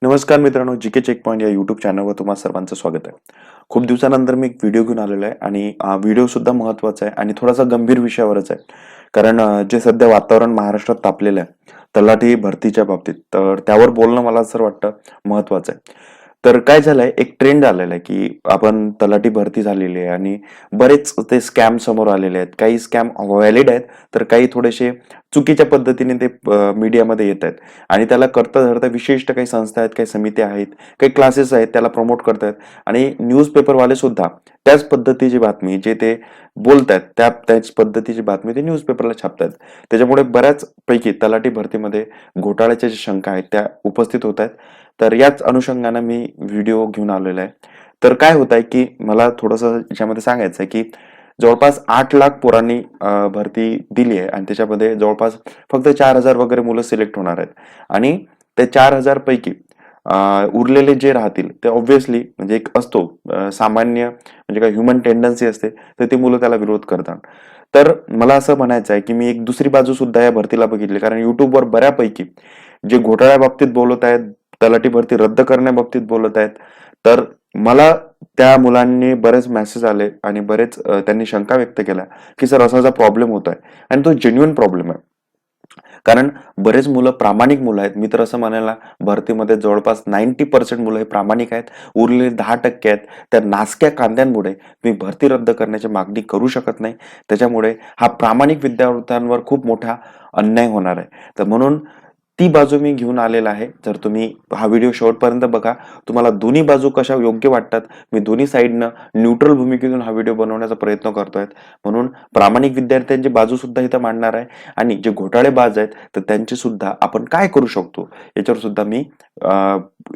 नमस्कार मित्रांनो, GK check point या यूट्यूब चॅनलवर तुम्हा सर्वांचं स्वागत आहे. खूप दिवसानंतर मी एक व्हिडिओ घेऊन आलेलो आहे आणि व्हिडिओ सुद्धा महत्त्वाचा आहे आणि थोडासा गंभीर विषयावरच आहे. कारण जे सध्या वातावरण महाराष्ट्रात तापलेलं आहे, तलाठी भरतीच्या बाबतीत, तर त्यावर बोलणं मला असं वाटतं महत्त्वाचं आहे. तर काय झालंय, एक ट्रेंड आलेला आहे, की आपण तलाठी भरती झालेली आहे आणि बरेच ते स्कॅम समोर आलेले आहेत. काही स्कॅम व्हॅलिड आहेत, तर काही थोडेसे चुकीच्या पद्धतीने ते मीडियामध्ये येत आहेत आणि त्याला करता धरता विशिष्ट काही संस्था आहेत, काही समित्या आहेत, काही क्लासेस आहेत, त्याला प्रमोट करतायत आणि न्यूजपेपरवाले सुद्धा त्याच पद्धतीची बातमी जे ते बोलतायत त्याच पद्धतीची बातमी ते न्यूजपेपरला छापतायत. त्याच्यामुळे बऱ्याच पैकी तलाठी भरतीमध्ये घोटाळ्याच्या ज्या शंका आहेत त्या उपस्थित होत आहेत. तर याच अनुषंगाने मी व्हिडिओ घेऊन आलेला आहे. तर काय होत आहे, की मला थोडंसं याच्यामध्ये सांगायचं आहे, की जवळपास 8 लाख पोरांनी भरती दिली आहे आणि त्याच्यामध्ये जवळपास फक्त 4,000 वगैरे मुलं सिलेक्ट होणार आहेत आणि त्या 4,000 पैकी उरलेले जे राहतील ते ऑब्व्हियसली म्हणजे एक असतो सामान्य म्हणजे काय ह्युमन टेंडन्सी असते, तर ती मुलं त्याला विरोध करतात. तर मला असं म्हणायचं आहे, की मी एक दुसरी बाजू सुद्धा या भरतीला बघितली. कारण YouTubeवर बऱ्यापैकी जे घोटाळ्याबाबतीत बोलत आहेत, तलाठी भरती रद्द करण्याबाबतीत बोलत आहेत, तर मला त्या मुलांनी बरेच मेसेज आले आणि बरेच त्यांनी शंका व्यक्त केल्या, की सर असा प्रॉब्लेम होत आहे आणि तो जेन्युइन प्रॉब्लेम आहे. कारण बरेच मुलं प्रामाणिक मुलं आहेत. मी तर असं म्हणायला भरतीमध्ये जवळपास 90% मुलं हे प्रामाणिक आहेत. उरलेले 10% आहेत. त्या नासक्या कांद्यांमुळे मी भरती रद्द करण्याची मागणी करू शकत नाही. त्याच्यामुळे हा प्रामाणिक विद्यार्थ्यांवर खूप मोठा अन्याय होणार आहे. तर म्हणून ती बाजू मी घेऊन आलेला आहे. जर तुम्ही हा व्हिडिओ शेवटपर्यंत बघा. तुम्हाला दोन्ही बाजू कशा योग्य वाटतात, मी दोन्ही साइडनं न्यूट्रल भूमिकेतून हा व्हिडिओ बनवण्याचा प्रयत्न करतोय. म्हणून प्रामाणिक विद्यार्थ्यांची बाजू सुद्धा इथं मांडणार आहे आणि जे घोटाळेबाज आहेत तर त्यांची सुद्धा आपण काय करू शकतो याच्यावर सुद्धा मी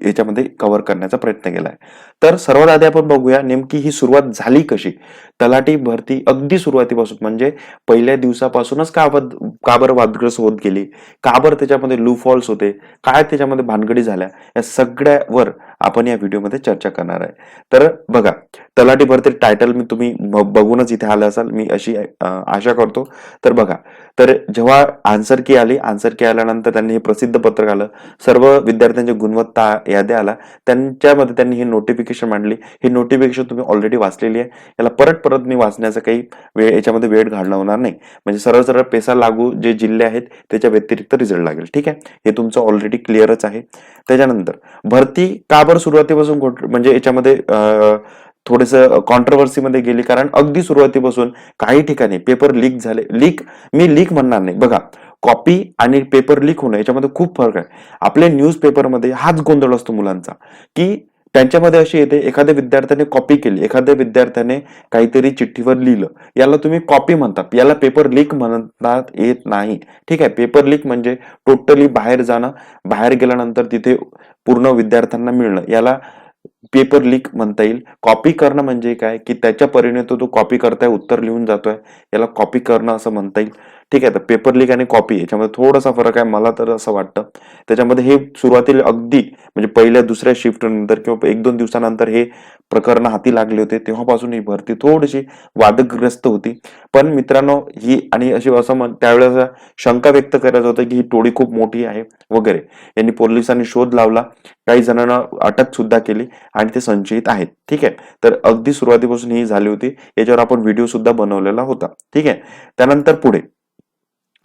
याच्यामध्ये कव्हर करण्याचा प्रयत्न केलाय. तर सर्वात आधी आपण बघूया नेमकी ही सुरुवात झाली कशी. तलाठी भरती अगदी सुरुवातीपासून म्हणजे पहिल्या दिवसापासूनच का बरं वादग्रस्त होत गेली, का बरं त्याच्यामध्ये लूप हॉल्स होते, काय त्याच्यामध्ये भानगडी झाल्या, या सगळ्यावर आपण या व्हिडिओमध्ये चर्चा करणार आहे. तर बघा, तलाठी भरती टायटल मी तुम्ही बघूनच इथे आलं असाल, मी अशी आशा करतो. तर बघा, तर जेव्हा आन्सर की आली, आन्सर की आल्यानंतर त्यांनी हे प्रसिद्ध पत्रक आलं, सर्व विद्यार्थ्यांच्या गुणवत्ता याद्या आला, त्यांच्यामध्ये त्यांनी ही नोटिफिकेशन मांडली. ही नोटिफिकेशन तुम्ही ऑलरेडी वाचलेली आहे. याला परत परत मी वाचण्याचा काही याच्यामध्ये वेळ घालवणार होणार नाही. म्हणजे सरळ सरळ पेसा लागू जे जिल्हे आहेत त्याच्या व्यतिरिक्त रिझल्ट लागेल. ठीक आहे, हे तुमचं ऑलरेडी क्लिअरच आहे. त्याच्यानंतर भरती का बरं सुरुवातीपासून म्हणजे याच्यामध्ये थोडंसं कॉन्ट्रोव्हर्सीमध्ये गेली, कारण अगदी सुरुवातीपासून काही ठिकाणी पेपर लीक झाले. मी लीक म्हणणार नाही. बघा, कॉपी आणि पेपर लीक होणं याच्यामध्ये खूप फरक आहे. आपल्या न्यूज पेपरमध्ये हाच गोंधळ असतो मुलांचा, की त्यांच्यामध्ये अशी येते, एखाद्या विद्यार्थ्याने कॉपी केली, एखाद्या विद्यार्थ्याने काहीतरी चिठ्ठीवर लिहिलं, याला तुम्ही कॉपी म्हणतात, याला पेपर लीक म्हणतात येत नाही. ठीक आहे, पेपर लीक म्हणजे टोटली बाहेर जाणं, बाहेर गेल्यानंतर तिथे पूर्ण विद्यार्थ्यांना मिळणं, याला पेपर लीक म्हणता येईल. कॉपी करणं म्हणजे काय, की त्याच्या परीने तो कॉपी करताय, उत्तर लिहून जातोय, याला कॉपी करणं असं म्हणता येईल. ठीक आहे, तर पेपर लीक आणि कॉपी याच्यामध्ये थोडासा फरक आहे, मला तर असं वाटतं. त्याच्यामध्ये हे सुरुवातीला अगदी म्हणजे पहिल्या दुसऱ्या शिफ्ट नंतर किंवा 1-2 दिवसानंतर हे प्रकरण हाती लागले होते, तेव्हापासून ही भरती थोडीशी वादग्रस्त होती. पण मित्रांनो, ही आणि अशी असं त्यावेळेस शंका व्यक्त करायचं होतं, की ही टोळी खूप मोठी आहे वगैरे. यांनी पोलिसांनी शोध लावला, काही जणांना अटक सुद्धा केली आणि ते संशयित आहेत. ठीक आहे, तर अगदी सुरुवातीपासून ही झाली होती. याच्यावर आपण व्हिडिओ सुद्धा बनवलेला होता. ठीक आहे, त्यानंतर पुढे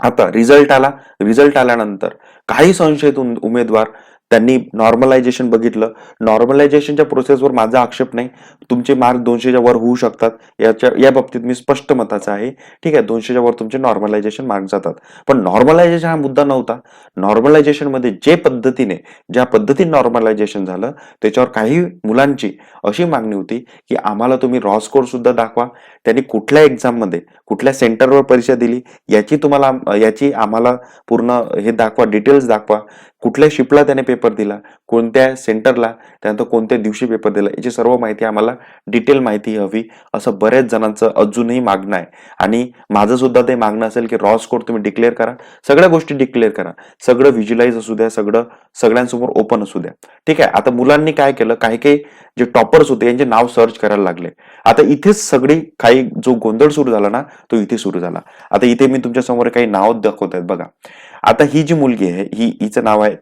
आता रिझल्ट आला. रिझल्ट आल्यानंतर काही संशयित उमेदवार त्यांनी नॉर्मलायझेशन बघितलं. नॉर्मलायझेशनच्या प्रोसेसवर माझा आक्षेप नाही. तुमचे मार्क 200च्या वर होऊ शकतात, या बाबतीत मी स्पष्ट मताचा आहे. ठीक आहे, 200च्या वर तुमचे नॉर्मलायझेशन मार्क जातात. पण नॉर्मलायझेशन हा मुद्दा नव्हता. नॉर्मलायझेशन मध्ये ज्या पद्धतीने नॉर्मलायझेशन झालं, त्याच्यावर काही मुलांची अशी मागणी होती, की आम्हाला तुम्ही रॉ स्कोर सुद्धा दाखवा, त्यांनी कुठल्या एक्झाम मध्ये कुठल्या सेंटरवर परीक्षा दिली याची आम्हाला पूर्ण हे दाखवा, डिटेल्स दाखवा. कुठल्या शिपला त्याने पेपर दिला, कोणत्या सेंटरला, त्यानंतर कोणत्या दिवशी पेपर दिला, याची सर्व माहिती आम्हाला डिटेल माहिती हवी, असं बऱ्याच जणांचं अजूनही मागणं आहे. आणि माझं सुद्धा ते मागणं असेल, की रॉ स्कोर तुम्ही डिक्लेअर करा, सगळ्या गोष्टी डिक्लेअर करा, सगळं व्हिज्युअलाइज असू द्या, सगळं सगळ्यांसमोर ओपन असू द्या. ठीक आहे, आता मुलांनी काय केलं, काही काही जे टॉपर्स होते यांचे नाव सर्च करायला लागले. आता इथेच सगळी काही जो गोंधळ सुरू झाला ना, तो इथे सुरू झाला. आता इथे मी तुमच्या समोर काही नाव दाखवत आहेत बघा. आता ही जी मुलगी आहे, हिचं नाव आहे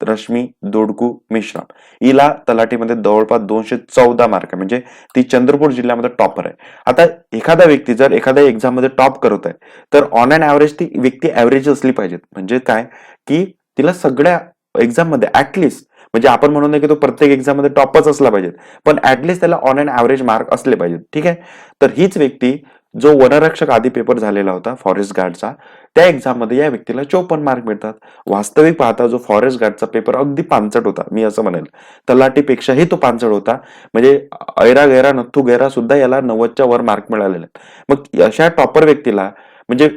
रश्मी दोडकू मेश्राम. हिला तलाठीमध्ये जवळपास 214 मार्क आहे, म्हणजे ती चंद्रपूर जिल्ह्यामध्ये टॉपर आहे. आता एखादा व्यक्ती जर एखाद्या एक्झाम मध्ये टॉप करत आहे, तर ऑन अँड ऍव्हरेज ती व्यक्ती ऍव्हरेज असली पाहिजे. म्हणजे काय की तिला सगळ्या एक्झाम मध्ये ऍटलिस्ट, म्हणजे आपण म्हणू नये की तो प्रत्येक एक्झाम मध्ये टॉपच असला पाहिजे, पण ऍटलिस्ट त्याला ऑन अँड ऍव्हरेज मार्क असले पाहिजेत. ठीक आहे. तर हीच व्यक्ती जो वनरक्षक आधी पेपर झालेला होता फॉरेस्ट गार्डचा, त्या एक्झाम मध्ये या व्यक्तीला 54 मार्क मिळतात. वास्तविक पाहता जो फॉरेस्ट गार्डचा पेपर अगदी पानचट होता, मी असं म्हणेल. तलाठीपेक्षाही तो पानचट होता. म्हणजे ऐरा गैरा नथू गैरा सुद्धा याला 90च्या वर मार्क मिळालेले आहेत. मग अशा टॉपर व्यक्तीला, म्हणजे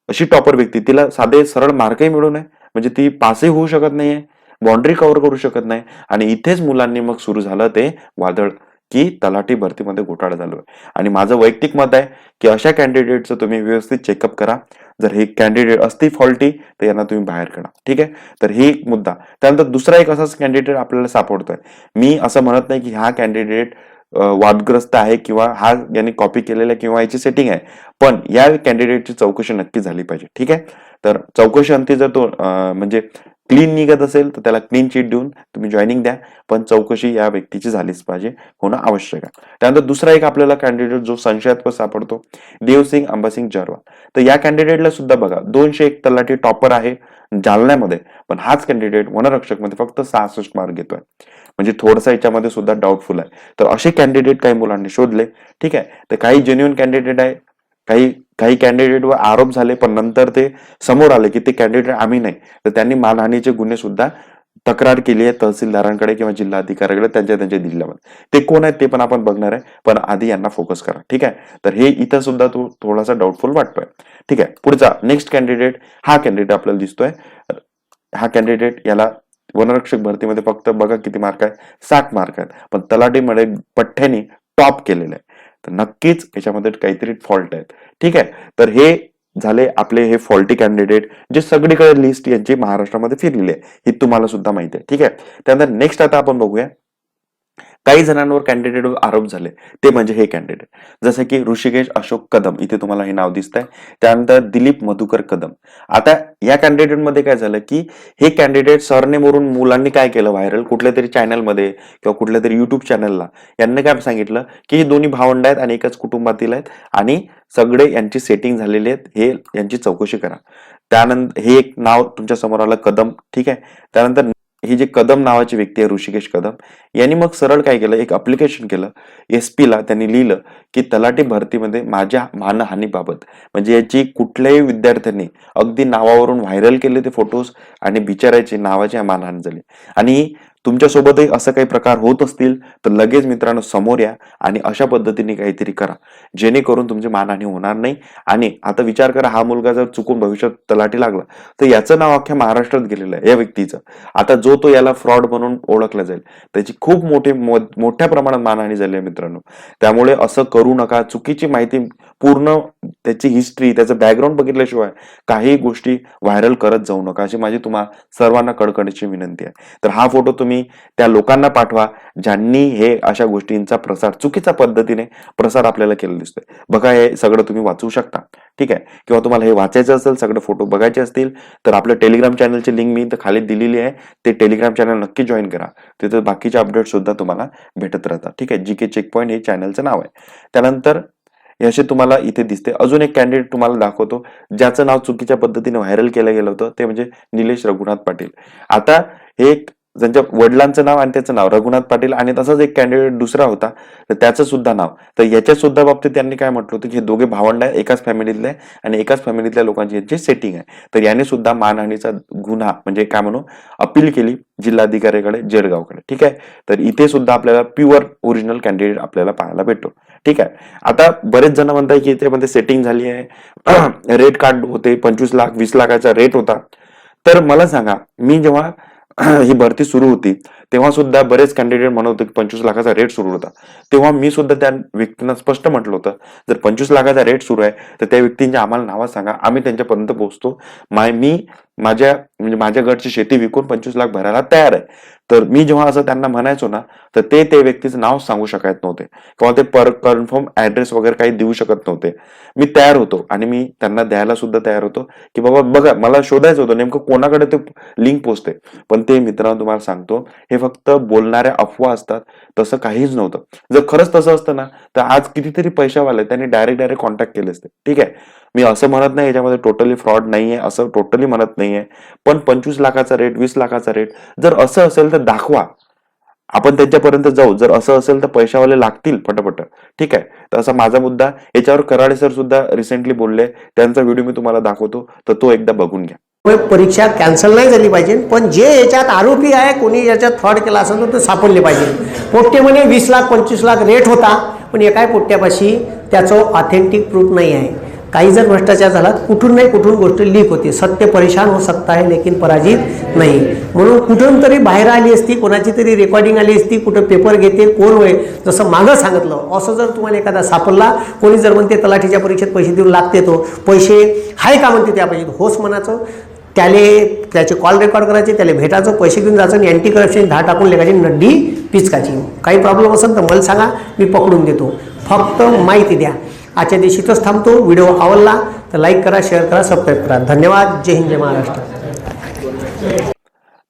अशी टॉपर व्यक्ती, तिला साधे सरळ मार्कही मिळू नये, म्हणजे ती पासही होऊ शकत नाहीये, बाउंड्री कव्हर करू शकत नाही. आणि इथेच मुलांनी मग सुरू झालं ते वादळ, की तलाठी भरतीमध्ये घोटाळा झालोय. आणि माझं वैयक्तिक मत आहे की अशा कॅन्डिडेटचं तुम्ही व्यवस्थित चेकअप करा. जर हे कॅन्डिडेट असतील फॉल्टी, तर यांना तुम्ही बाहेर काढा. ठीक आहे. तर ही एक मुद्दा. त्यानंतर दुसरा एक असाच कॅन्डिडेट आपल्याला सापडतोय. मी असं म्हणत नाही की हा कॅन्डिडेट वादग्रस्त आहे किंवा हा यांनी कॉपी केलेला किंवा याची सेटिंग आहे, पण या कॅन्डिडेटची चौकशी नक्की झाली पाहिजे. ठीक आहे. तर चौकशी अंती जर तो म्हणजे क्लीन निघत असेल, तर त्याला क्लीन चिट देऊन तुम्ही जॉईनिंग द्या, पण चौकशी या व्यक्तीची झालीच पाहिजे, होणं आवश्यक आहे. त्यानंतर दुसरा एक आपल्याला कॅन्डिडेट जो संशयास्पद सापडतो, देवसिंग अंबासिंग जरवाल. तर या कॅन्डिडेटला सुद्धा बघा 201 तलाठी टॉपर आहे जालन्यामध्ये, पण हाच कॅन्डिडेट वनरक्षक मध्ये फक्त 66 मार्क घेतोय. म्हणजे थोडंसं याच्यामध्ये सुद्धा डाऊटफुल आहे. तर असे कॅन्डिडेट काही मुलांनी शोधले. ठीक आहे. तर काही जेन्युइन कॅन्डिडेट आहे, काही काही कॅन्डिडेटवर आरोप झाले, पण नंतर ते समोर आले की ते कॅन्डिडेट आम्ही नाही. तर त्यांनी मानहानीचे गुन्हे सुद्धा तक्रार केली आहे तहसीलदारांकडे किंवा जिल्हाधिकाऱ्याकडे त्यांच्या त्यांच्या जिल्ह्यामध्ये. ते कोण आहेत ते पण आपण बघणार आहे, पण आधी यांना फोकस करा. ठीक आहे. तर हे इथं सुद्धा तो थोडासा डाऊटफुल वाटतोय. ठीक आहे. पुढचा नेक्स्ट कॅन्डिडेट, हा कॅन्डिडेट आपल्याला दिसतोय. हा कॅन्डिडेट, याला वनरक्षक भरतीमध्ये फक्त बघा किती मार्क आहे, 60 मार्क आहेत, पण तलाठीमध्ये पठ्ठ्यानी टॉप केलेलं आहे. तर नक्कीच याच्यामध्ये काहीतरी फॉल्ट आहेत. ठीक आहे. तर हे झाले आपले हे फॉल्टी कॅन्डिडेट, जे सगळीकडे लिस्ट यांची महाराष्ट्रामध्ये फिरलेली आहे, ही तुम्हाला सुद्धा माहिती आहे. ठीक आहे. त्यानंतर नेक्स्ट आता आपण बघूया काही जणांवर कॅन्डिडेटवर आरोप झाले, ते म्हणजे हे कॅन्डिडेट, जसं की ऋषिकेश अशोक कदम, इथे तुम्हाला हे नाव दिसतंय. त्यानंतर दिलीप मधुकर कदम. आता या कॅन्डिडेटमध्ये काय झालं की हे कॅन्डिडेट सरनेमवरून मुलांनी काय केलं, व्हायरल कुठल्या तरी चॅनलमध्ये किंवा कुठल्या तरी युट्यूब चॅनलला यांनी काय सांगितलं की हे दोन्ही भावंड आहेत आणि एकाच कुटुंबातील आहेत आणि सगळे यांची सेटिंग झालेली आहेत, हे यांची चौकशी करा. त्यानंतर हे एक नाव तुमच्या समोर आलं, कदम. ठीक आहे. त्यानंतर ही जे कदम नावाची व्यक्ती आहे, ऋषिकेश कदम, यांनी मग सरळ काय केलं, एक अप्लिकेशन केलं एसपी ला. त्यांनी लिहिलं की तलाठी भरतीमध्ये माझ्या मानहानीबाबत, म्हणजे याची कुठल्याही विद्यार्थ्यांनी अगदी नावावरून व्हायरल केले ते फोटोज आणि बिचारायची नावाची मानहानी झाली. आणि तुमच्यासोबतही असं काही प्रकार होत असतील तर लगेच मित्रांनो समोर या आणि अशा पद्धतीने काहीतरी करा, जेणेकरून तुमची मानहानी होणार नाही. आणि आता विचार करा, हा मुलगा जर चुकून भविष्यात तलाठी लागला तर याचं नाव अख्ख्या महाराष्ट्रात गेलेलं आहे या व्यक्तीचं. आता जो तो याला फ्रॉड म्हणून ओळखला जाईल, त्याची खूप मोठ्या प्रमाणात मानहानी झाली आहे मित्रांनो. त्यामुळे असं करू नका. चुकीची माहिती, पूर्ण त्याची हिस्ट्री, त्याचं बॅकग्राऊंड बघितल्याशिवाय काही गोष्टी व्हायरल करत जाऊ नका, अशी माझी तुम्हा सर्वांना कळकळीची विनंती आहे. तर हा फोटो तुम्ही त्या लोकांना पाठवा ज्यांनी हे अशा गोष्टींचा प्रसार, चुकीच्या पद्धतीने प्रसार आपल्याला केलेला दिसतोय. बघा, हे सगळं तुम्ही वाचू शकता. ठीक आहे. किंवा तुम्हाला हे वाचायचं असेल, सगळे फोटो बघायचे असतील, तर आपल्या टेलिग्राम चॅनलची लिंक मी इथं खाली दिलेली आहे. ते टेलिग्राम चॅनल नक्की जॉईन करा. तिथे बाकीचे अपडेट सुद्धा तुम्हाला भेटत राहतात. ठीक आहे. जीके चेकपॉईंट हे चॅनलचं नाव आहे. त्यानंतर असे तुम्हाला इथे दिसते. अजून एक कॅन्डिडेट तुम्हाला दाखवतो, ज्याचं नाव चुकीच्या पद्धतीने व्हायरल केलं गेलं होतं, ते म्हणजे निलेश रघुनाथ पाटील. आता हे ज्यांच्या वडिलांचं नाव आणि त्याचं नाव रघुनाथ पाटील, आणि तसाच एक कॅन्डिडेट दुसरा होता, तर त्याचं सुद्धा नाव. तर याच्या सुद्धा बाबतीत त्यांनी काय म्हटलं होतं की हे दोघे भावंड आहे, एकाच फॅमिलीतले आणि एकाच फॅमिलीतल्या लोकांची यांची सेटिंग आहे. तर याने सुद्धा मानहानीचा गुन्हा, म्हणजे काय म्हणू, अपील केली जिल्हाधिकाऱ्याकडे, जळगावकडे. ठीक आहे. तर इथे सुद्धा आपल्याला प्युअर ओरिजिनल कॅन्डिडेट आपल्याला पाहायला भेटतो. ठीक आहे. आता बरेच जण म्हणतात की याच्यामध्ये सेटिंग झाली आहे, रेट कार्ड होते, 25 लाख 20 लाखाचा रेट होता. तर मला सांगा, मी जेव्हा ही भरती सुरू होती तेव्हा सुद्धा बरेच कॅन्डिडेट म्हणत होते की 25 लाखाचा रेट सुरू होता. तेव्हा मी सुद्धा त्या व्यक्तींना स्पष्ट म्हटलं होतं, जर 25 लाखाचा रेट सुरू आहे तर त्या व्यक्तींच्या आम्हाला नावं सांगा, आम्ही त्यांच्यापर्यंत पोहोचतो. मी म्हणजे माझ्या गटची शेती विकून 25 लाख भरायला तयार आहे. तर मी जेव्हा असं त्यांना म्हणायचो ना, तर ते व्यक्तीचं नाव सांगू शकत नव्हते किंवा ते कन्फर्म ऍड्रेस वगैरे काही देऊ शकत नव्हते. मी तयार होतो आणि मी त्यांना द्यायला सुद्धा तयार होतो की बाबा बघा, मला शोधायचं होतं नेमकं कोणाकडे ते लिंक पोचते. पण ते मित्रांनो तुम्हाला सांगतो, हे फक्त बोलणाऱ्या अफवा असतात, तसं काहीच नव्हतं. जर खरंच तसं असतं ना, तर आज कितीतरी पैशावाले त्यांनी डायरेक्ट कॉन्टॅक्ट केले असते. ठीक आहे, मी असं म्हणत नाही याच्यामध्ये टोटली फ्रॉड नाहीये, असं टोटली म्हणत नाहीये. पण 25 लाखाचा रेट, 20 लाखाचा रेट जर असं असेल तर दाखवा, आपण त्यांच्यापर्यंत जाऊ. जर असं असेल तर पैशावाले लागतील पटपट. ठीक आहे, तर असा माझा मुद्दा. याच्यावर कराडे सर सुद्धा रिसेंटली बोलले, त्यांचा व्हिडिओ मी तुम्हाला दाखवतो, तर तो एकदा बघून घ्या. परीक्षा कॅन्सल नाही झाली पाहिजे, पण जे याच्यात आरोपी आहे, कोणी याच्यात फ्रॉड केला असेल तर ते सापडले पाहिजे. पोट्टे म्हणे 20 लाख 25 लाख रेट होता, पण एकाही पोट्ट्यापाशी त्याचं ऑथेंटिक प्रूफ नाही आहे. काही जर भ्रष्टाचार झाला कुठून नाही कुठून गोष्ट लीक होते. सत्य परेशान हो सकता है लेकिन पराजित नाही. म्हणून कुठून तरी बाहेर आली असती, कोणाची तरी रेकॉर्डिंग आली असती, कुठं पेपर घेते कोण होय, जसं मागं सांगितलं असं जर तुम्हाला एखादा सापडला, कोणी जर म्हणते तलाठीच्या परीक्षेत पैसे देऊन लागते, तो पैसे हाय का म्हणते त्या पाहिजे, होच म्हणायचं. त्याचे कॉल रेकॉर्ड करायचे, त्याला भेटायचं, पैसे घेऊन जायचं आणि अँटी करप्शन 10 टाकून लेखाची नड्डी पिचकाची. काही प्रॉब्लेम असेल तर मला सांगा, मी पकडून देतो. फक्त माहिती द्या. आजच्या दिवशी इथंच थांबतो. व्हिडिओ आवडला तर लाईक करा, शेअर करा, सबस्क्राईब करा. धन्यवाद. जय हिंद, जय महाराष्ट्र.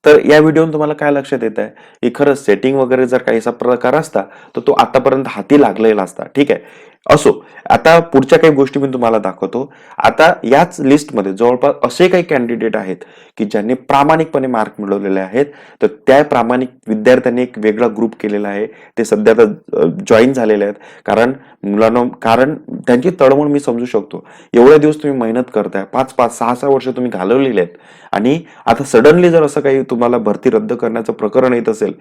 तर या व्हिडिओन तुम्हाला काय लक्षात येत आहे की खरंच सेटिंग वगैरे जर काहीसा प्रकार असता तर तो आतापर्यंत हाती लागलेला असता. ठीक आहे, असो. आता पुढच्या काही गोष्टी मी तुम्हाला दाखवतो. आता याच लिस्टमध्ये जवळपास असे काही कॅन्डिडेट आहेत की ज्यांनी प्रामाणिकपणे मार्क मिळवलेले आहेत. तर त्या प्रामाणिक विद्यार्थ्यांनी एक वेगळा ग्रुप केलेला आहे. ते सध्या आता जॉईन झालेले आहेत. कारण त्यांची तळमळ मी समजू शकतो. एवढ्या दिवस तुम्ही मेहनत करताय, 5-5, 6-6 वर्ष तुम्ही घालवलेले आहेत, आणि आता सडनली जर असं काही तुम्हाला भरती रद्द करण्याचं प्रकरण येत असेल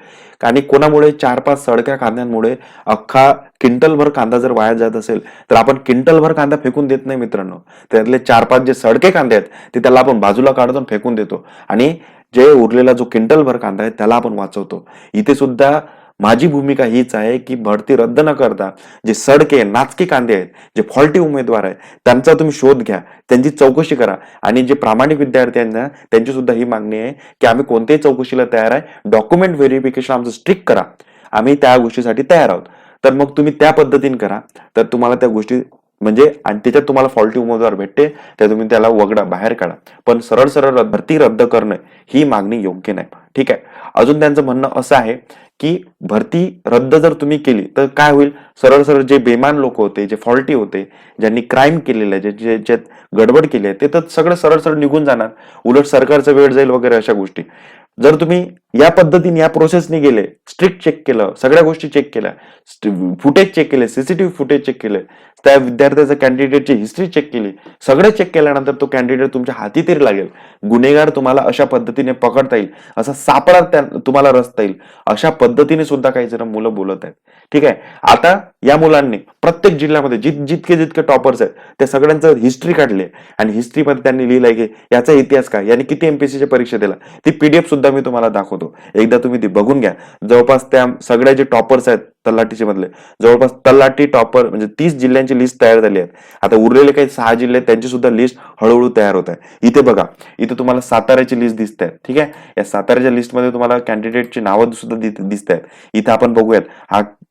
आणि कोणामुळे 4-5 सडक्या कांद्यांमुळे अख्खा क्विंटलभर कांदा जर वाया जात असेल, तर आपण क्विंटलभर कांदा फेकून देत नाही मित्रांनो. त्यातले 4-5 जे सडके कांदे आहेत ते त्याला आपण बाजूला काढतो, फेकून देतो, आणि जे उरलेला जो क्विंटलभर कांदा आहे त्याला आपण वाचवतो. इथे सुद्धा माझी भूमिका हीच आहे की भरती रद्द न करता जे सडके नाचके कांदे आहेत, जे फॉल्टी उमेदवार आहेत, त्यांचा तुम्ही शोध घ्या, त्यांची चौकशी करा. आणि जे प्रामाणिक विद्यार्थ्यांना त्यांची सुद्धा ही मागणी आहे की आम्ही कोणत्याही चौकशीला तयार आहे. डॉक्युमेंट व्हेरिफिकेशन आमचं स्ट्रिक्ट करा, आम्ही त्या गोष्टीसाठी तयार आहोत. तर मग तुम्ही त्या पद्धतीने करा, तर तुम्हाला त्या गोष्टी म्हणजे, आणि त्याच्यात तुम्हाला फॉल्टी उमेदवार भेटते तर तुम्ही त्याला वगळा, बाहेर काढा. पण सरळ सरळ भरती रद्द करणं ही मागणी योग्य नाही. ठीक आहे. अजून त्यांचं म्हणणं असं आहे की भरती रद्द जर तुम्ही केली तर काय होईल, सरळ सरळ जे बेमान लोक होते, जे फॉल्टी होते, ज्यांनी क्राईम केलेलं आहे, ज्याच्यात गडबड केली आहे, ते तर सगळं सरळ सरळ निघून जाणार. उलट सरकारचा वेळ जाईल वगैरे अशा गोष्टी. जर तुम्ही या पद्धतीने या प्रोसेसने गेले, स्ट्रिक्ट चेक केलं, सगळ्या गोष्टी चेक केल्या, फुटेज चेक केले, सीसीटीव्ही फुटेज चेक केले, त्या विद्यार्थ्याचं कॅन्डिडेटची हिस्ट्री चेक केली, सगळे चेक केल्यानंतर तो कॅन्डिडेट तुमच्या हाती तरी लागेल. गुन्हेगार तुम्हाला अशा पद्धतीने पकडता येईल, असा सापळा तुम्हाला रचता येईल, अशा पद्धतीने सुद्धा काही जण मुलं बोलत आहेत. ठीक आहे. आता या मुलांनी प्रत्येक जिल्ह्यामध्ये जितके टॉपर्स आहेत त्या सगळ्यांचं हिस्ट्री काढली आणि हिस्ट्रीमध्ये त्यांनी लिहिलंय की याचा इतिहास काय, याने किती एमपीएससीच्या परीक्षा दिला. ती पीडीएफ सुद्धा मी तुम्हाला दाखवतो, एकदा तुम्ही ती बघून घ्या. जवळपास त्या सगळ्या जे टॉपर्स आहेत तलाठीचे मधले, जवळपास तलाठी टॉपर म्हणजे 30 जिल्ह्यांची लिस्ट तयार झाली आहे. आता उरलेले काही 6 जिल्हे त्यांची सुद्धा लिस्ट हळूहळू तयार होत आहे. इथे बघा, इथे तुम्हाला साताऱ्याची लिस्ट दिसत आहे. ठीक आहे. या साताऱ्याच्या लिस्टमध्ये तुम्हाला कॅन्डिडेटची नावं सुद्धा दिसत आहेत. इथे आपण बघूयात,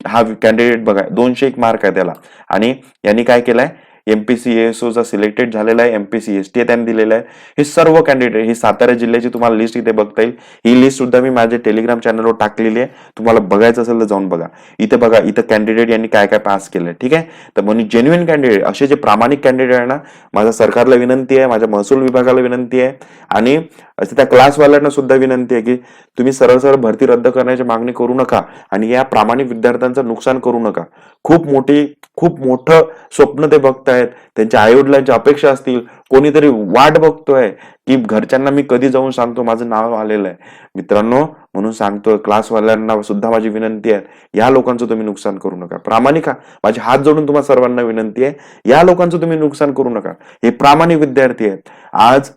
हा कॅन्डिडेट बघा, 201 मार्क आहे त्याला, आणि यांनी काय केलंय, एमपीसी एएसओचा सिलेक्टेड झालेला आहे, एमपीसी एसटी त्यांनी दिलेलं आहे. हे सर्व कॅन्डिडेट, ही सातारा जिल्ह्याची तुम्हाला लिस्ट इथे बघता येईल. ही लिस्ट सुद्धा मी माझ्या टेलिग्राम चॅनलवर टाकलेली आहे, तुम्हाला बघायचं असेल तर जाऊन बघा. इथे बघा, इथं कॅन्डिडेट यांनी काय काय पास केलंय. ठीक आहे. तर म्हणून जेन्युइन कॅन्डिडेट, असे जे प्रामाणिक कॅन्डिडेट आहे ना, माझा सरकारला विनंती आहे, माझ्या महसूल विभागाला विनंती आहे, आणि त्या क्लासवाल्यांना सुद्धा विनंती आहे की तुम्ही सरळ सरळ भरती रद्द करण्याची मागणी करू नका आणि या प्रामाणिक विद्यार्थ्यांचं नुकसान करू नका. खूप मोठं स्वप्न ते बघतायत, त्यांच्या आईवडिलांच्या अपेक्षा असतील, कोणीतरी वाट बघतोय की घरच्यांना मी कधी जाऊन सांगतो माझं नाव आलेलं आहे. मित्रांनो, म्हणून सांगतोय, क्लासवाल्यांना सुद्धा माझी विनंती आहे, या लोकांचं तुम्ही नुकसान करू नका. प्रामाणिक माझे हात जोडून तुम्हाला सर्वांना विनंती आहे, या लोकांचं तुम्ही नुकसान करू नका. हे प्रामाणिक विद्यार्थी आहेत. आज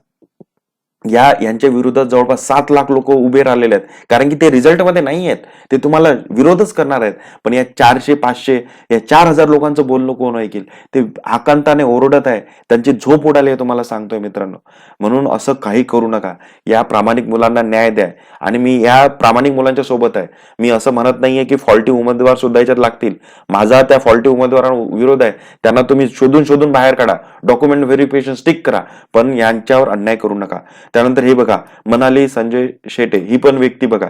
यांच्या विरोधात जवळपास 7 लाख लोक उभे राहिलेले आहेत, कारण की ते रिझल्टमध्ये नाही आहेत, ते तुम्हाला विरोधच करणार आहेत. पण या 400 500 या 4000 लोकांचं बोलणं कोण ऐकेल? ते आकांताने ओरडत आहे, त्यांची झोप उडाली आहे, तुम्हाला सांगतोय मित्रांनो. म्हणून असं काही करू नका. या प्रामाणिक मुलांना न्याय द्या. आणि मी या प्रामाणिक मुलांच्या सोबत आहे. मी असं म्हणत नाहीये की फॉल्टी उमेदवार सुद्धा याच्यात लागतील. माझा त्या फॉल्टी उमेदवारांवर विरोध आहे. त्यांना तुम्ही शोधून शोधून बाहेर काढा, डॉक्युमेंट व्हेरिफिकेशन स्टिक करा, पण यांच्यावर अन्याय करू नका. त्यानंतर हे बघा, मनाली संजय शेटे ही पण व्यक्ती बघा,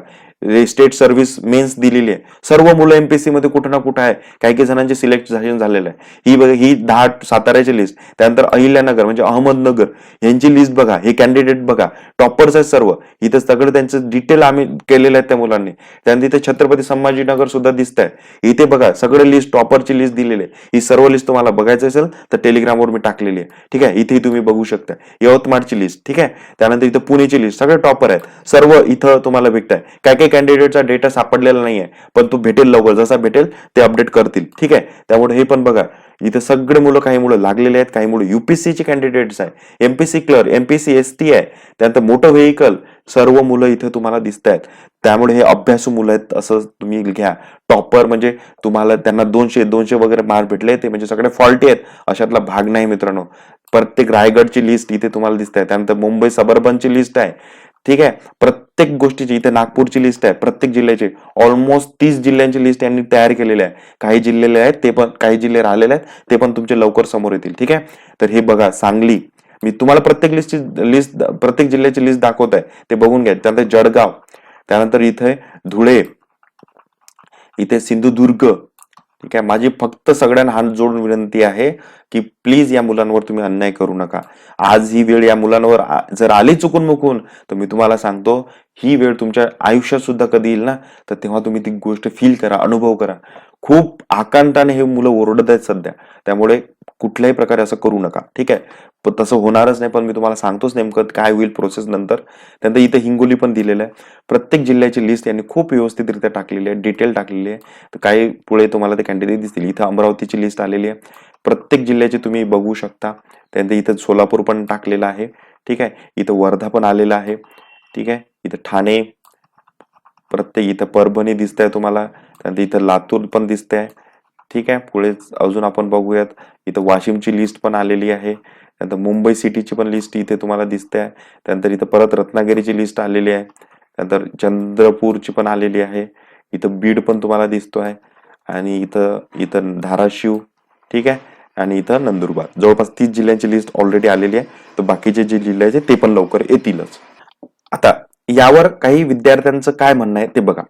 स्टेट सर्व्हिस मेन्स दिलेली आहे. सर्व मुलं एमपीएससी मध्ये कुठं ना कुठं आहे, काही काही जणांचे सिलेक्शन झालेलं आहे. ही बघा, ही 10 साताऱ्याची लिस्ट. त्यानंतर अहिल्यानगर म्हणजे अहमदनगर यांची लिस्ट बघा, हे कॅन्डिडेट बघा, टॉपर्स आहेत सर्व. इथं सगळं त्यांचं डिटेल आम्ही केलेलं आहे त्या मुलांनी. त्यानंतर इथे छत्रपती संभाजीनगर सुद्धा दिसत आहे. इथे बघा सगळं लिस्ट, टॉपरची लिस्ट दिलेली आहे. ही सर्व लिस्ट तुम्हाला बघायचं असेल तर टेलिग्रामवर मी टाकलेली आहे, ठीक आहे. इथे तुम्ही बघू शकता यवतमाळची लिस्ट, ठीक आहे. त्यानंतर इथं पुणेची लिस्ट, सगळे टॉपर आहेत सर्व इथं तुम्हाला भेटत आहे. काय काही कॅन्डिडेटचा डेटा सापडलेला नाहीये, पण तो भेटेल लवकर, जसा भेटेल ते अपडेट करतील, ठीक आहे. त्यामुळे हे पण बघा, इथे सगळे मुलं, काही मुलं लागलेले आहेत, काही मुलं युपीएससी चे कॅन्डिडेट्स आहे, एमपीसी क्लर्क, एमपीसी एसटी आहे, त्यानंतर मोटर व्हेकल, सर्व मुलं इथे तुम्हाला दिसत आहेत. त्यामुळे हे अभ्यासू मुलं आहेत असं तुम्ही घ्या. टॉपर म्हणजे तुम्हाला त्यांना 200 वगैरे मार्क भेटले, ते म्हणजे सगळे फॉल्टी आहेत अशातला भाग नाही मित्रांनो. प्रत्येक रायगडची लिस्ट इथे तुम्हाला दिसत आहे. त्यानंतर मुंबई सबर्बनची लिस्ट आहे, ठीक आहे. प्रत्येक गोष्टीची इथे नागपूरची लिस्ट आहे, प्रत्येक जिल्ह्याची ऑलमोस्ट 30 जिल्ह्यांची लिस्ट यांनी तयार केलेली आहे. काही जिल्हे आहेत ते पण, काही जिल्हे राहिलेले आहेत ते पण तुमचे लवकर समोर येतील, ठीक आहे. तर हे बघा, सांगली, मी तुम्हाला प्रत्येक लिस्ट प्रत्येक जिल्ह्याची लिस्ट दाखवत आहे, ते बघून घ्या. त्यानंतर जळगाव, त्यानंतर इथे धुळे, इथे सिंधुदुर्ग, ठीक आहे. माझी फक्त सगळ्यांना हात जोडून विनंती आहे की प्लीज या मुलांवर तुम्ही अन्याय करू नका. आज ही वेळ या मुलांवर जर आली चुकून मुकून, तर मी तुम्हाला सांगतो, ही वेळ तुमच्या आयुष्यात सुद्धा कधी येईल ना, तर तेव्हा तुम्ही ती गोष्ट फील करा, अनुभव करा. खूप आकांताने हे मुलं ओरडत आहेत सध्या, त्यामुळे कुठल्याही प्रकारे असं करू नका, ठीक आहे. पण तसं होणारच नाही, पण मी तुम्हाला सांगतोच नेमकं काय होईल प्रोसेस नंतर. त्यानंतर इथे हिंगोली पण दिलेलं आहे. प्रत्येक जिल्ह्याची लिस्ट यांनी खूप व्यवस्थितरित्या टाकलेली आहे, डिटेल टाकलेली आहे. तर काही पुढे तुम्हाला ते कॅन्डिडेट दिसतील. इथं अमरावतीची लिस्ट आलेली आहे, प्रत्येक जिल्ह्याची तुम्ही बघू शकता. त्यानंतर इथं सोलापूर पण टाकलेलं आहे, ठीक आहे. इथं वर्धा पण आलेला आहे, ठीक आहे. इथं ठाणे, प्रत्येक इथं परभणी दिसत आहे तुम्हाला. त्यानंतर इथं लातूर पण दिसत आहे, ठीक आहे. पुढे अजून आपण बघूयात, इथं वाशिमची लिस्ट पण आलेली आहे. त्यानंतर मुंबई सिटीची पण लिस्ट इथे तुम्हाला दिसते आहे. त्यानंतर इथं परत रत्नागिरीची लिस्ट आलेली आहे. त्यानंतर चंद्रपूरची पण आलेली आहे. इथं बीड पण तुम्हाला दिसतो आहे. आणि इथं इथं धाराशिव, ठीक आहे. आणि इथं नंदुरबार, जवळपास 30 जिल्ह्यांची लिस्ट ऑलरेडी आलेली आहे. तर बाकीचे जे जिल्हे आहेत ते पण लवकर येतीलच. आता यावर काही विद्यार्थ्यांचं काय म्हणणं आहे ते बघा.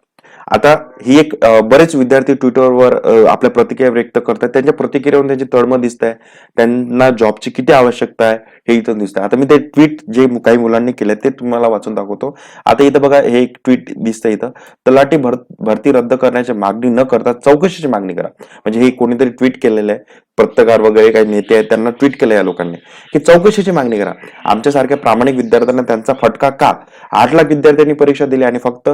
आता ही एक बरेच विद्यार्थी ट्विटरवर आपल्या प्रतिक्रिया व्यक्त करतात. त्यांच्या प्रतिक्रियेवरून त्यांची तळमळ दिसत आहे, त्यांना जॉबची किती आवश्यकता आहे हे इथं दिसतंय. आता मी ते ट्विट जे काही मुलांनी केले ते तुम्हाला वाचून दाखवतो. आता इथं बघा, हे एक ट्विट दिसतंय इथं, तलाठी भरती रद्द करण्याची मागणी न करता चौकशीची मागणी करा. म्हणजे हे कोणीतरी ट्विट केलेलं आहे, पत्रकार वगैरे काही नेते आहेत त्यांना ट्विट केलं या लोकांनी की चौकशीची मागणी करा. आमच्यासारख्या प्रामाणिक विद्यार्थ्यांना त्यांचा फटका का? 8 लाख विद्यार्थ्यांनी परीक्षा दिली आणि फक्त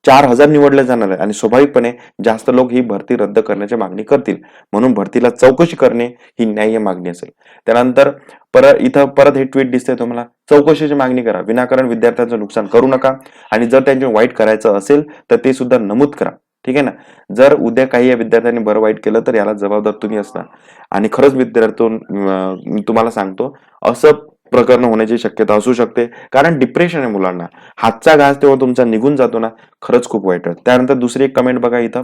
4000 निवडले जाणार आहे, आणि स्वाभाविकपणे जास्त लोक ही भरती रद्द करण्याची मागणी करतील. म्हणून भरतीला चौकशी करणे ही न्याय्य मागणी असेल. त्यानंतर इथं परत हे ट्विट दिसतंय तुम्हाला, चौकशीची मागणी करा, विनाकारण विद्यार्थ्यांचं नुकसान करू नका, आणि जर त्यांचे वाईट करायचं असेल तर ते सुद्धा नमूद करा, ठीक आहे ना. जर उद्या काही या विद्यार्थ्यांनी बरं वाईट केलं तर याला जबाबदार तुम्ही असणार. आणि खरंच मी तुम्हाला सांगतो, असं प्रकरण होण्याची शक्यता असू शकते, कारण डिप्रेशन आहे मुलांना. हातचा घास तेव्हा तुमचा निघून जातो ना, खरंच खूप वाईट आहे. त्यानंतर दुसरी एक कमेंट बघा इथं,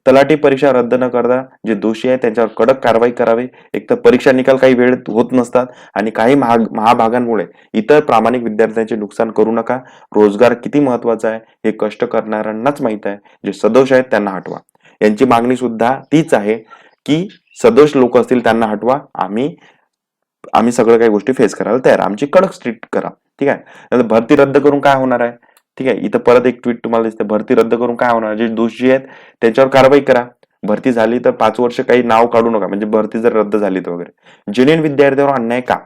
तलाठी परीक्षा रद्द न करता जे दोषी आहे त्यांच्यावर कडक कारवाई करावी. एक तर परीक्षा निकाल काही वेळ होत नसतात, आणि काही महाभागांमुळे इतर प्रामाणिक विद्यार्थ्यांचे नुकसान करू नका. रोजगार किती महत्वाचा आहे हे कष्ट करणाऱ्यांनाच माहित आहे. जे सदोष आहेत त्यांना हटवा. यांची मागणी सुद्धा तीच आहे की सदोष लोक असतील त्यांना हटवा. आम्ही सगळं काही गोष्टी फेस करायला तयार, आमची कडक स्ट्रिक्ट करा, ठीक आहे. भरती रद्द करून काय होणार आहे, ठीक आहे. इथं परत एक ट्विट तुम्हाला दिसते, भरती रद्द करून काय होणार, जे दोषी आहेत त्यांच्यावर कारवाई करा. भरती झाली तर 5 वर्ष काही नाव काढू नका, म्हणजे भरती जर रद्द झाली तर वगैरे. जेन्युइन विद्यार्थ्यांवर अन्याय का?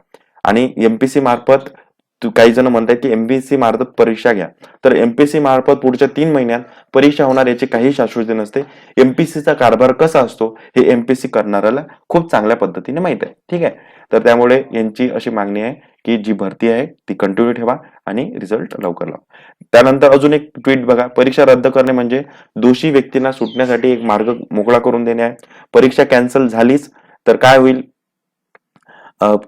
आणि एमपीसी मार्फत काही जण म्हणतात की एमपीएससी मार्फत परीक्षा घ्या, तर एमपीएससी मार्फत पुढच्या 3 महिन्यात परीक्षा होणार याची काही शाश्वती नसते. एमपीएससीचा कारभार कसा असतो हे एमपीएससी करणाऱ्याला खूप चांगल्या पद्धतीने माहित आहे. ठीक आहे, तर त्यामुळे यांची अशी मागणी आहे की जी भरती आहे ती कंटिन्यू ठेवा आणि रिझल्ट लवकर लावा. त्यानंतर अजून एक ट्विट बघा, परीक्षा रद्द करणे म्हणजे दोषी व्यक्तींना सुटण्यासाठी एक मार्ग मोकळा करून देणे आहे. परीक्षा कॅन्सल झालीच तर काय होईल,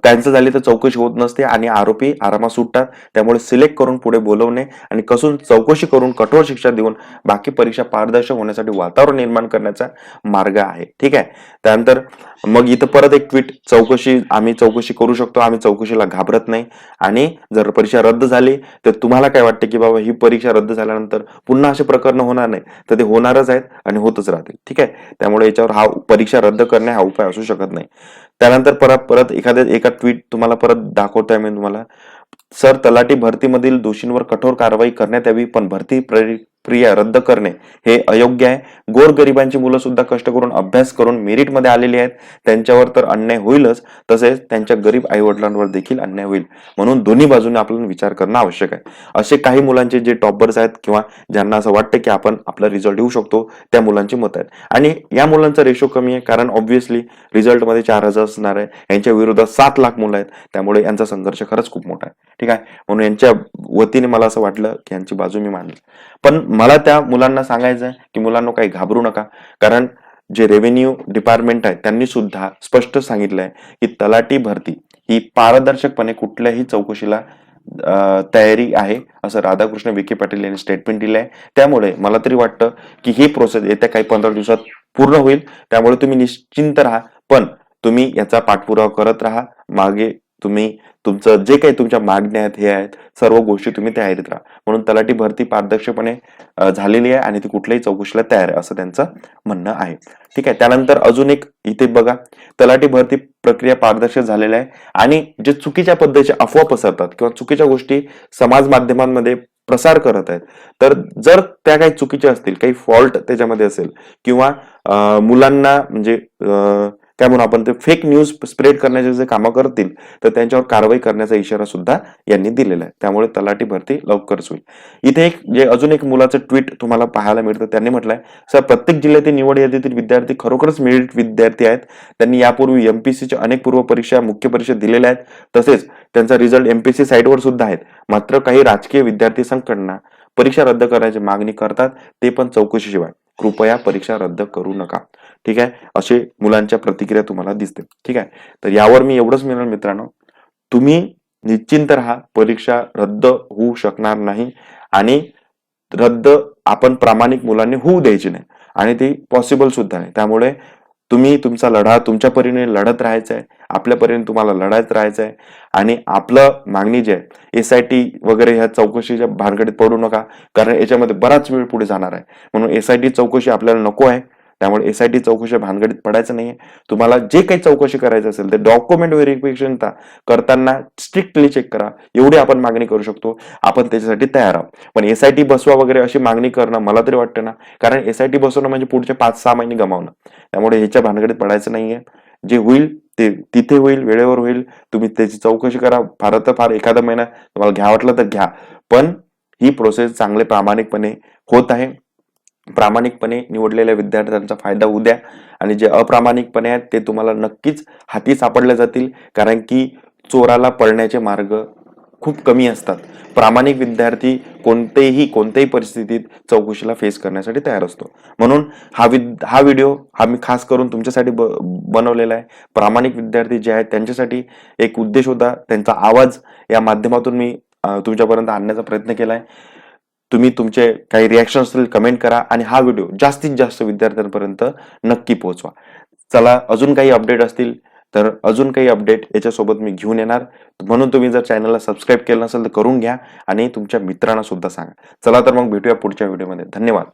कॅन्सल झाली तर चौकशी होत नसते आणि आरोपी आरामात सुटतात. त्यामुळे सिलेक्ट करून पुढे बोलवणे आणि कसून चौकशी करून कठोर शिक्षा देऊन बाकी परीक्षा पारदर्शक होण्यासाठी वातावरण निर्माण करण्याचा मार्ग आहे. ठीक आहे, त्यानंतर मग इथं परत एक ट्विट, आम्ही चौकशी करू शकतो, आम्ही चौकशीला घाबरत नाही. आणि जर परीक्षा रद्द झाली तर तुम्हाला काय वाटतं की बाबा ही परीक्षा रद्द झाल्यानंतर पुन्हा असे प्रकरण होणार नाही, तर ते होणारच आहेत आणि होतच राहतील. ठीक आहे, त्यामुळे याच्यावर हा परीक्षा रद्द करणे हा उपाय असू शकत नाही. त्यानंतर परत एका ट्विट तुम्हाला परत दाखवतोय मी तुम्हाला. सर, तलाठी भरतीमधील दोषींवर कठोर कारवाई करण्यात यावी, पण भरती प्रक्रिया रद्द करणे हे अयोग्य आहे. गोरगरिबांची मुलं सुद्धा कष्ट करून अभ्यास करून मेरिटमध्ये आलेली आहेत, त्यांच्यावर तर अन्याय होईलच, तसेच त्यांच्या गरीब आई वडिलांवर देखील अन्याय होईल. म्हणून दोन्ही बाजूने आपल्याला विचार करणं आवश्यक आहे. असे काही मुलांचे जे टॉपर्स आहेत किंवा ज्यांना असं वाटतं की आपण आपला रिझल्ट येऊ शकतो, त्या मुलांची मत आहेत. आणि या मुलांचा रेशो कमी आहे, कारण ऑब्व्हियसली रिझल्टमध्ये 4,000 असणार आहे, यांच्या विरोधात 7 लाख मुलं आहेत, त्यामुळे यांचा संघर्ष खरंच खूप मोठा आहे. ठीक आहे, म्हणून यांच्या वतीने मला असं वाटलं की यांची बाजू मी मांडली. पण मला त्या मुलांना सांगायचं आहे की मुलांना काही घाबरू नका, कारण जे रेव्हेन्यू डिपार्टमेंट आहे त्यांनी सुद्धा स्पष्ट सांगितलंय की तलाठी भरती ही पारदर्शकपणे कुठल्याही चौकशीला तयारी आहे, असं राधाकृष्ण विखे पाटील यांनी स्टेटमेंट दिलंय. त्यामुळे मला तरी वाटतं की ही प्रोसेस येत्या काही 15 दिवसात पूर्ण होईल. त्यामुळे तुम्ही निश्चिंत राहा, पण तुम्ही याचा पाठपुरावा करत राहा. मागे तुम्ही तुमचं जे काही तुमच्या मागण्या आहेत हे आहेत सर्व गोष्टी तुम्ही तयारीत राहा. म्हणून तलाठी भरती पारदर्शकपणे झालेली आहे आणि ती कुठल्याही चौकशीला तयार आहे असं त्यांचं म्हणणं आहे. ठीक आहे, त्यानंतर अजून एक इथे बघा, तलाठी भरती प्रक्रिया पारदर्शक झालेली आहे आणि जे चुकीच्या पद्धतीचे अफवा पसरतात किंवा चुकीच्या गोष्टी समाज माध्यमांमध्ये प्रसार करत आहेत, तर जर त्या काही चुकीच्या असतील, काही फॉल्ट त्याच्यामध्ये असेल किंवा मुलांना म्हणजे काय म्हणू आपण, ते फेक न्यूज स्प्रेड करण्याचे जे कामं करतील तर त्यांच्यावर कारवाई करण्याचा इशारा सुद्धा यांनी दिलेला आहे. त्यामुळे तलाठी भरती लवकरच होईल. इथे अजून एक मुलाचं ट्विट तुम्हाला पाहायला मिळतं. त्यांनी म्हटलंय, सर, प्रत्येक जिल्ह्यातील निवड यादीतील विद्यार्थी खरोखरच मेरिट विद्यार्थी आहेत. त्यांनी यापूर्वी एमपीएससीच्या अनेक पूर्व परीक्षा, मुख्य परीक्षा दिलेल्या आहेत, तसेच त्यांचा रिझल्ट एमपीएससी साईटवर सुद्धा आहेत. मात्र काही राजकीय विद्यार्थी संघटना परीक्षा रद्द करण्याची मागणी करतात, ते पण चौकशीशिवाय. कृपया परीक्षा रद्द करू नका. ठीक आहे, असे मुलांच्या प्रतिक्रिया तुम्हाला दिसते. ठीक आहे, तर यावर मी एवढंच म्हणेन मित्रांनो, तुम्ही निश्चिंत राहा, परीक्षा रद्द होऊ शकणार नाही आणि रद्द आपण प्रामाणिक मुलांनी होऊ द्यायची नाही आणि ती पॉसिबल सुद्धा नाही. त्यामुळे तुम्ही तुमचा लढा तुमच्या परीने लढत राहायचं आहे, आपल्या परीने तुम्हाला लढायचं राहायचं आहे आणि आपलं मागणी जी आहे एसआयटी वगैरे ह्या चौकशीच्या भानगडीत पडू नका, कारण याच्यामध्ये बराच वेळ पुढे जाणार आहे. म्हणून एसआयटी चौकशी आपल्याला नको आहे. त्यामुळे एसआयटी चौकशी भानगडीत पडायचं नाहीये. तुम्हाला जे काही चौकशी करायचं असेल ते डॉक्युमेंट व्हेरिफिकेशन करताना स्ट्रिक्टली चेक करा, एवढी आपण मागणी करू शकतो. आपण त्याच्यासाठी तयार आहोत. पण एसआयटी बसवा वगैरे अशी मागणी करणं मला तरी वाटतं ना, कारण एसआयटी बसवणं म्हणजे पुढचे 5-6 महिने गमावणं. त्यामुळे ह्याच्या भानगडीत पडायचं नाहीये. जे होईल ते तिथे होईल, वेळेवर होईल. तुम्ही त्याची चौकशी करा, फार तर फार एखादा महिना तुम्हाला घ्या वाटलं तर घ्या, पण ही प्रोसेस चांगले प्रामाणिकपणे होत आहे. प्रामाणिकपणे निवडलेल्या विद्यार्थ्यांचा फायदा होऊ द्या आणि जे अप्रामाणिकपणे आहेत ते तुम्हाला नक्कीच हाती सापडले जातील, कारण की चोराला पळण्याचे मार्ग खूप कमी असतात. प्रामाणिक विद्यार्थी कोणत्याही परिस्थितीत चौकशीला फेस करण्यासाठी तयार असतो. म्हणून हा व्हिडिओ मी खास करून तुमच्यासाठी बनवलेला आहे. प्रामाणिक विद्यार्थी जे आहेत त्यांच्यासाठी एक उद्देश होता, त्यांचा आवाज या माध्यमातून मी तुमच्यापर्यंत आणण्याचा प्रयत्न केलाय. तुम्ही तुमचे काही रिॲक्शन असतील कमेंट करा आणि हा व्हिडिओ जास्तीत जास्त विद्यार्थ्यांपर्यंत नक्की पोहोचवा. चला, अजून काही अपडेट असतील तर अजून काही अपडेट याच्यासोबत मी घेऊन येणार. म्हणून तुम्ही जर चॅनलला सबस्क्राईब केलं नसेल तर करून घ्या आणि तुमच्या मित्रांना सुद्धा सांगा. चला तर मग भेटूया पुढच्या व्हिडिओमध्ये. धन्यवाद.